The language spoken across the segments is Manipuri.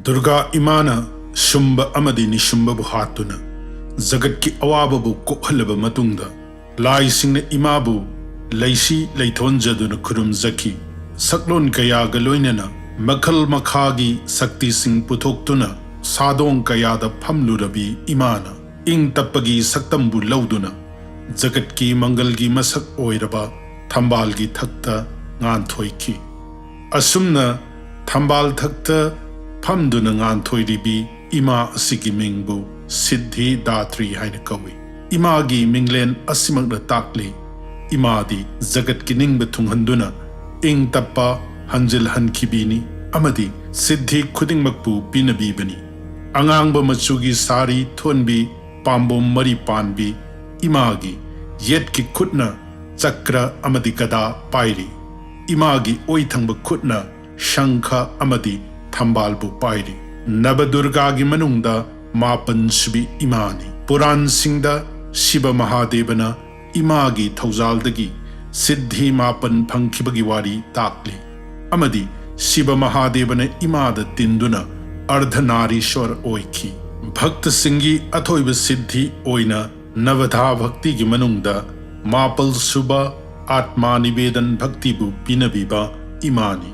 Durga Imana Shumba Amadi Nishumba Buhatuna Zagat ki Awababu Kokhalaba Matunda Lai Sing Imabu Laisi Laiton Jaduna Kurum Zaki Saklon Kaya Galoinana Makal Makhagi Sakti Sing Putoktuna Sadong Kayada Pamlurabi Imana Ing Tapagi Saktambu Lauduna Zagat ki Mangalgi Masak Oiraba Tambalgi Thakta Ngan Thoiki Asumna Tambal Thakta Pamduna ngan thoiribi ima asigi mingbu Sidhidatri haina kawi. Imagi minglen asimagna takli. Imadi zagat kiningba thunghanduna ing tappa hanjil hankibini amadi siddhi khudingmakpu pinabibani. Angangba machugi sari thonbi pambom mari panbi imagi yetki khutna chakra amadi kada pairi. Imagi oithangba khutna shankha amadi Tambalbu pairi. Nabadurgagi manungda mapan subi imani. Puran singda Shiva Mahadevana imagi thauzaldagi Siddhi mapan pangkibagi wari takli. Amadi Shiva Mahadevana imada tinduna Ardhanarishwar oiki. Bhakta Singhi athoiba Siddhi oina Navadha Bhakti gi manungda Mapal Suba Atma Nivedan Bhakti bu pinabiba imani.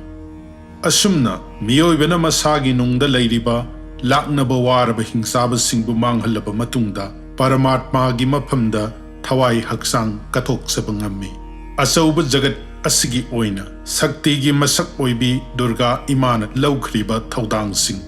Asumna Miyoibana Masagi Nungda Lairiba Laknaba Waraba Hingsaba Singbu Manghalaba Matungda Paramatma Gimapamda Tawai Haksang Katok Sabangami Asauba Jagat Asigi Oina Sakti Gi Masak Oibi Durga Imana Laukriba Taudang Sing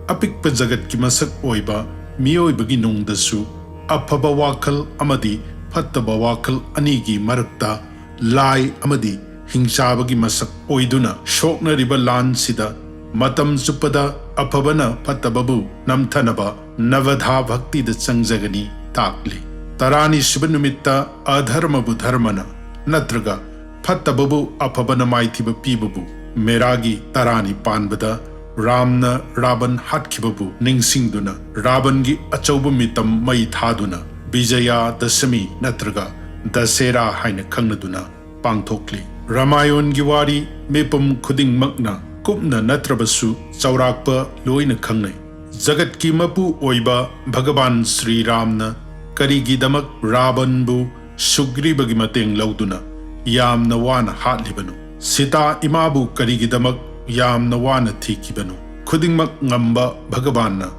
Apikpa Jagat Ki Masak Oiba Miyoibagi Nungdasu Apaba Wakal Amadi Pattaba Wakal Anigi Marakta Lai Amadi Hingsabagi masak oiduna shokna riba lan sida matam chupada aphabana patababu namthanaba navadha bhakti da changjagani takli. Tarani shibanumitta adharmabu dharmana natraga patababu aphabana maithiba pibabu meragi tarani panbada Ramna Raban hatkibabu ningsingduna Rabangi achaubu mitam mai thaduna Vijaya Dashami natraga Dasera haina khangnaduna pangthokli. Ramayon Giwari Mepum Kuding Magna Kupna Natrabasu Saurakpa Loina Kangnai Zagat ki Mapu Oiba Bhagavan Sri Ramna Karigi Damak Rabanbu Sugriba Mateng Lauduna Yam Nawana Hatlibanu Sita Imabu Karigi Damak Yam Nawana Tikibanu Kuding Mak Ngamba Bhagavana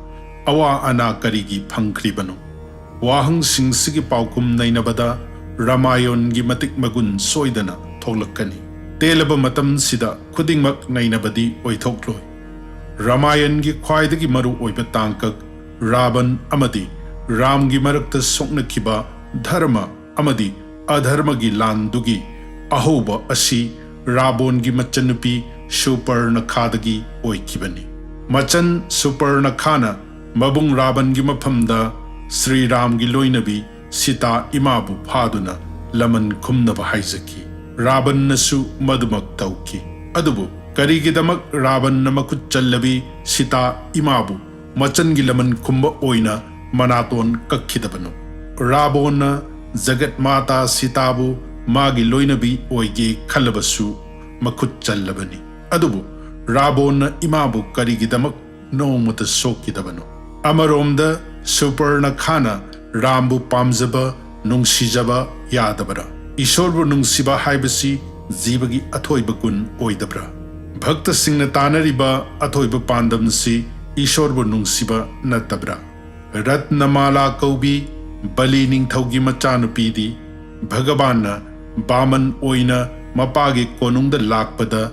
Awa Ana Karigi Pankribanu Wahang Sing Sigi Paukum Nainabada Ramayon Gimatik Magun Soidana Tolakani. Telaba Matam Sida, Kudingmak Nainabadi Oitokloi. Ramayan gi Kwaidagi Maru Oipatankak, Raban Amadi, Ram gi Marakta Sokna Kiba, Dharma Amadi, Adharma gi Landugi, Ahoba Asi, Rabon gi Machanupi, Super Nakadagi Oikibani. Machan Super Nakana, Mabung Raban gi Mapamda, Sri Ram gi Loinabi, Sita Imabu Paduna, Laman Kumnaba Haizaki. Raban Nasu Madumak Tauki. Adubu, Karigidamak Raban Namakut Challabi, Sita Imabu, Machan Gilaman Kumba Oina, Manaton Kakidabano. Rabona, Zagat Mata Sitabu, Magi Loinabi Oige Kalabasu, Makut Challabani. Adubu, Rabona Imabu Karigidamak no Muta Sokidabano. Amaromda, Super Nakana, Rambu Pamzaba, Nungsijaba Yadabara. Ishorbu Nungsiba Haibasi, Zibagi Atoiba Gun Oidabra. Bhakta Singna Tanariba Atoiba Pandam Si, Ishorbu Nungsiba Natabra. Ratnamala Kaubi, Bali Ning Taugi Machanupidi, Bhagavana, Baman Oina, Mapagi Konung the Lakpada,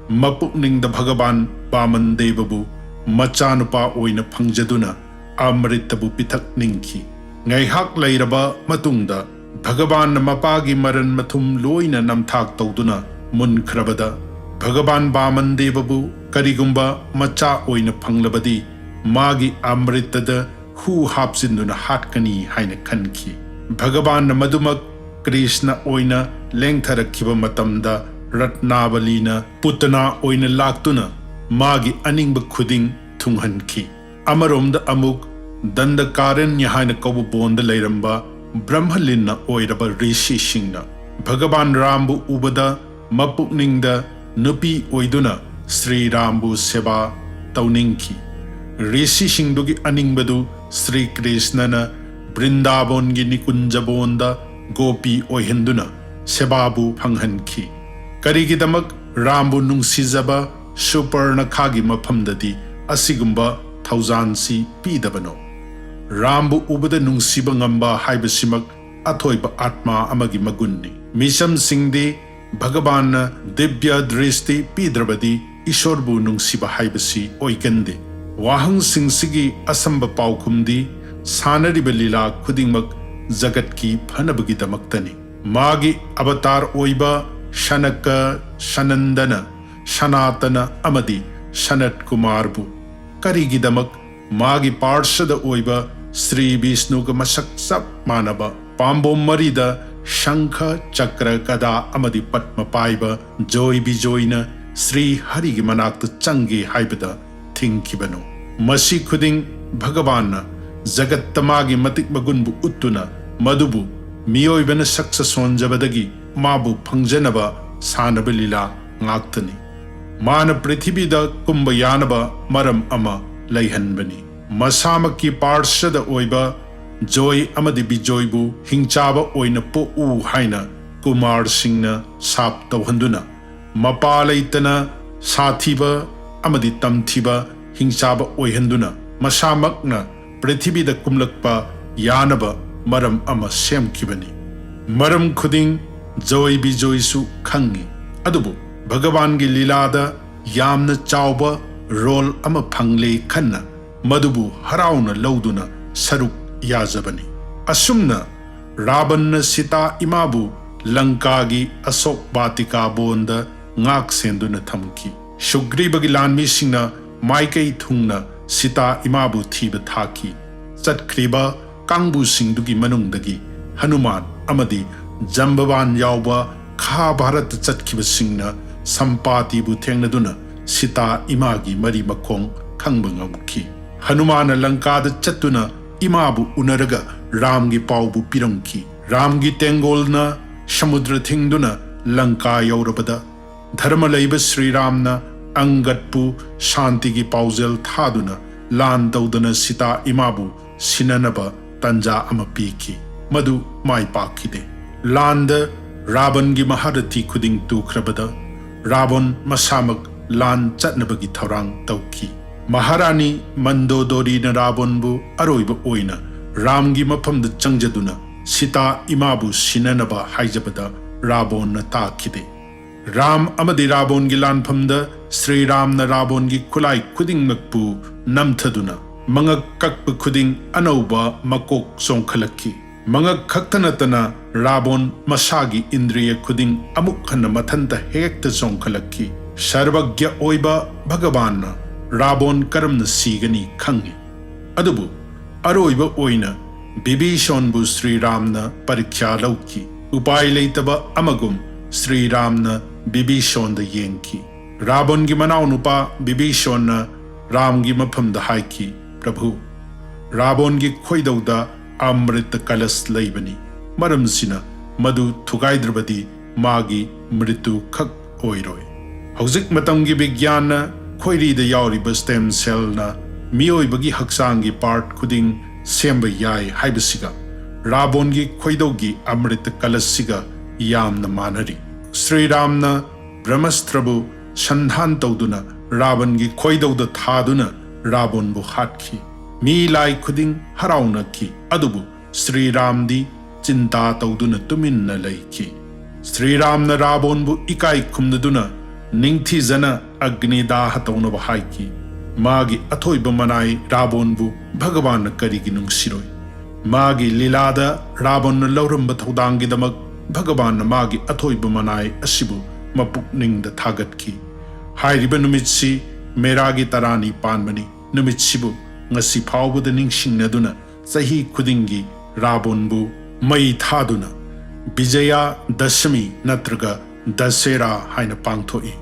Mapukning the Bhagavan, Baman Devabu, Machanupa Oina Pangjaduna, Amritabu Pitak Ninki. Ngaihak Lairaba Matunda. Bhagavan Mapagi Maran Matum Loina Namthak Tauduna Mun Krabada Bhagavan Baman Devabu Karigumba Macha Oina Panglabadi Magi Amritada Hu Hapsinduna Hatkani Haina Kanki Bhagavan Madumak Krishna Oina Lengthara Kiba Matamda Ratnavalina Putana Oina Laktuna Magi Aningba Kuding Tunghanki Amaromda Amuk Dandakaren Yahaina Kabu Bonda Lairamba Brahmalina Oiraba Rishi Shingna Bhagavan Rambu Ubada Mapukningda Nupi Oiduna Sri Rambu Seba tauninki. Rishi singdugi aningbadu Sri Krishnana Brindavongi Nikunjabonda Gopi oihenduna sebabu phanghanki. Karigidamak Rambu nungsizaba Suparnakhagi maphamdadi asigumba thausansi pidabano. Rambu ubada nungsiba ngamba haibasimak athoiba atma amagi magunni. Misam singdi Bhagavana Dibya Dristi Pidrabadi Ishorbu nungsiba haibasi oigande. Wahang singsigi asamba paukumdi sanariba lila khudingmak jagat ki phanabagi damaktani. Magi avatar oiba Shanaka Shanandana Shanatana amadi Shanat Kumarbu Karigidamak Magi Parshada oiba Sri Vishnuga masak sap manaba Pambo marida Shankha Chakra Kada amadi Patma paiba Joy bijoyna Sri Harigi manakta changi haibada thinkibano. Masi khuding Bhagavana Jagat tamagi matik magunbu uttuna madubu miyoibana saksa sonjabadagi mabu phangjanaba sanaba lila ngaktani. Mana prithibida kumba yanaba maram ama laihanbani. Masamaki parshada oiba joy amadi bijoybu hingchaba oina po u haina kumar singna sap tawhanduna. Mapalaitana sathiba amadi tamthiba hingchaba oihanduna. Masamakna prithibida kumlakpa yanaba maram ama semkibani. Maram khuding joy bijoy su khangi. Adubu Bhagavan gi lilada yamna chawba role ama phangle khanna madubu harauna lauduna saruk yazabani. Asumna Rabanna Sita Imabu Lankagi Asok Batika Bonda ngak senduna thamki. Shugriba gi lanmi singna maikai thungna Sita Imabu thiba thaki. Chatkriba Kangbu singdugi manungdagi Hanuman amadi Jambavan yauba Kha Bharat chatkhiba singna Sampati bu thengnaduna Sita Imagi mari makong khangba ngamki. Hanumana Lankada chattuna Imabu unaraga Ramgi paubu pirangki. Ramgi tengolna Samudra thingduna Lanka yaurabada Dharma laiba Sri Ramna Angatpu Shantigi paujel thaduna Lan daudana Sita Imabu Sinanaba Tanja amapiki. Madu mai pakide. Landa Raban gi Maharathi khuding tukrabada Ravan masamak lan chatnabagi thaurang tauki. Maharani Mandodori na Ravanbu aroiba oina Ramgi maphamda changjaduna Sita Imabu sinanaba haijabada Ravan na takide. Ram amadi Ravan gi lanphamda Sri Ram na Ravan gi khulai khuding makpu namthaduna mangak kakpa khuding anauba makok songkhalaki. Mangak khaktanatana Ravan masagi indriya khuding amuk khanna mathanta hekta songkhalaki. Sarvagya oiba Bhagavana Ravan karamna sigani khangi. Adubu aroiba oina Bibhishonbu Sri Ramna parikhya lauki. Upai leitaba amagum Sri Ramna Bibhishonda yenki. Ravan gi manaunupa Bibhishonna Ramgi maphamda haiki. Prabhu Ravan gi khoidauda Amrita Kalas laibani. Maramsina Madu Thugaidrabadi Magi Mritu Khak oiroi. Hauzik matamgi Vigyana Khoirida yauriba stem cell na miyoibagi haksangi part khuding semba yai haibasiga. Ravangi khoidogi Amrita Kalasiga yamna manari. Sri Ramna Brahmastrabu Sandhan tauduna Ravangi khoidauda thaduna Ravanbu hatki. Mi lai khuding harauna ki. Adubu Sri Ramdi Chinta tauduna tuminna laiki. Sri Ramna Ravanbu ikai khumnaduna Ningthi Zana Agni Daha taunaba haiki. Magi athoiba manai Ravanbu Bhagavana karigi nungsiroi. Magi lilada Ravana lauramba thaudangi damak Bhagavana magi athoiba manai asibu mapukningda thagatki. Hairiba numitsi meragi tarani panmani. Numitsibu ngasi phawbada ningsingnaduna sahi khudingi Ravanbu mai thaduna Vijaya Dashami natraga Dasera haina pangthoi.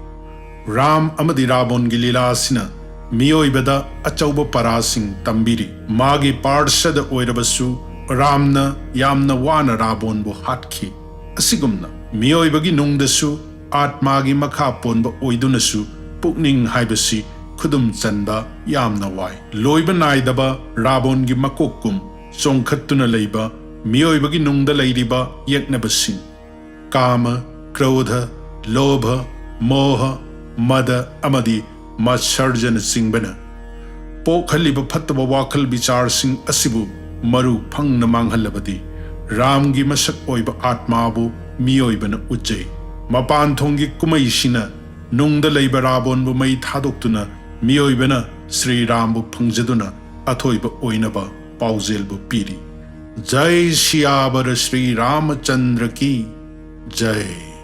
Ram amadi Ravan gi lila sina miyoibada achauba parasing tambiri. Magi parshada oirabasu Ramna yamna wana Ravanbu hatki. Asigumna miyoibagi nungdasu atmagi makha ponba oidunasu pukning haibasi khudum chanba yamna wai loiba naidaba rabon gi makokum chongkhattuna leiba miyoiba gi nungda leiriba yeknabasing kama krodha lobha moha mada amadi masarjana singbana pokhaliba phattaba wakhal bichar sing asibu maru phangna manghalabadi ram gi masak oiba atmabu miyoibana ujjai mapan thongi kumai sina nungda leiba rabon bu mai thadoktuna miyoibana Sri Ram bu phungjaduna athoiba oinaba paujel bu piri Jai Siyabara Sri Ramachandra ki Jai